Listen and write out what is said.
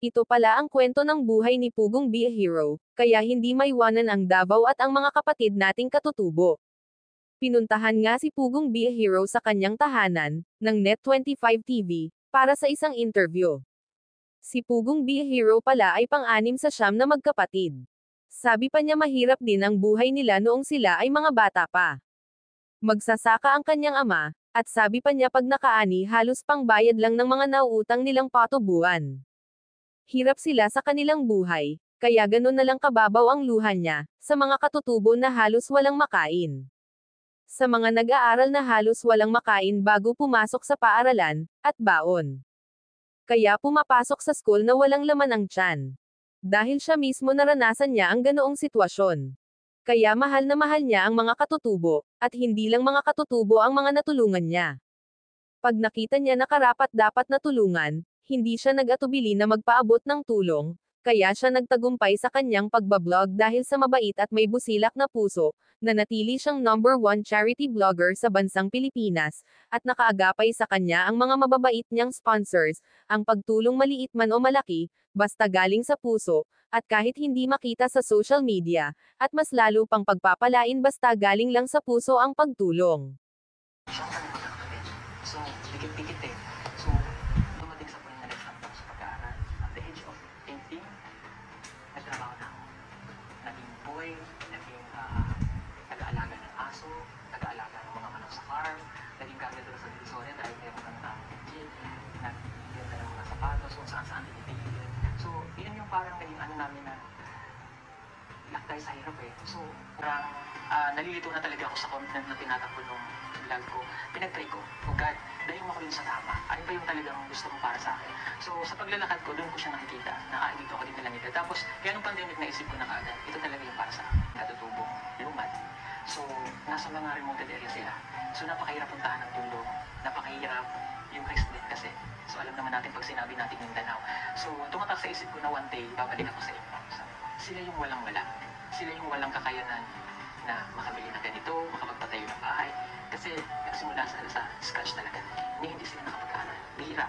Ito pala ang kwento ng buhay ni Pugong Be a Hero, kaya hindi maiwanan ang Davao at ang mga kapatid nating katutubo. Pinuntahan nga si Pugong Be a Hero sa kanyang tahanan, ng Net25 TV, para sa isang interview. Si Pugong Be a Hero pala ay pang-anim sa 9 na magkapatid. Sabi pa niya mahirap din ang buhay nila noong sila ay mga bata pa. Magsasaka ang kanyang ama, at sabi pa niya pag nakaani halos pangbayad lang ng mga nauutang nilang patubuan. Hirap sila sa kanilang buhay, kaya ganun na lang kababaw ang luha niya, sa mga katutubo na halos walang makain. Sa mga nag-aaral na halos walang makain bago pumasok sa paaralan, at baon. Kaya pumapasok sa school na walang laman ang tiyan. Dahil siya mismo naranasan niya ang ganoong sitwasyon. Kaya mahal na mahal niya ang mga katutubo, at hindi lang mga katutubo ang mga natulungan niya. Pag nakita niya na karapat dapat na tulungan, hindi siya nag-atubili na magpaabot ng tulong, kaya siya nagtagumpay sa kanyang pagbablog dahil sa mabait at may busilak na puso, na natili siyang #1 charity blogger sa bansang Pilipinas, at nakaagapay sa kanya ang mga mababait niyang sponsors, ang pagtulong maliit man o malaki, basta galing sa puso, at kahit hindi makita sa social media, at mas lalo pang pagpapalain basta galing lang sa puso ang pagtulong. So, dikit-dikit eh. So, dumating sa point na nag-stop ako sa pag-aaral. At the age of 18, nagtrabaho na ako. Naging boy, naging nag-aalaga ng aso, nag-aalaga ng mga manok sa farm, naging carpenter sa Divisoria dahil meron ng gym, nag-gym na ng mga sapatos, kung saan-saan tinitigil. So, yun yung parang naging ano namin na tayo sa hirap eh. So, parang nalilito na talaga ako sa content na tinatakbo nung vlog ko. Pinag-try ko, oh God, dahil mo ako yun sa tama. Ano ba yung talagang gusto mo para sa akin? So, sa paglalakad ko, doon ko siya nakikita. Dito ako din nila. Tapos, kaya nung pandemic naisip ko na kaagad, ito talaga yung para sa akin. Katutubong lumad. So, nasa mga remote area sila. So, napakahirap puntahan ng tulong. Napakahirap yung risk din kasi. So, alam naman natin pag sinabi natin Mindanao. So, tumatak sa isip ko na one day, babalik ako sa inyo. So, sila yung walang-wala. Sila yung walang kakayanan na makabili ng ganito, makapagpatayo ng bahay. Kasi nagsimula sa scratch talaga. Hindi sila nakapag-aral. Bihira.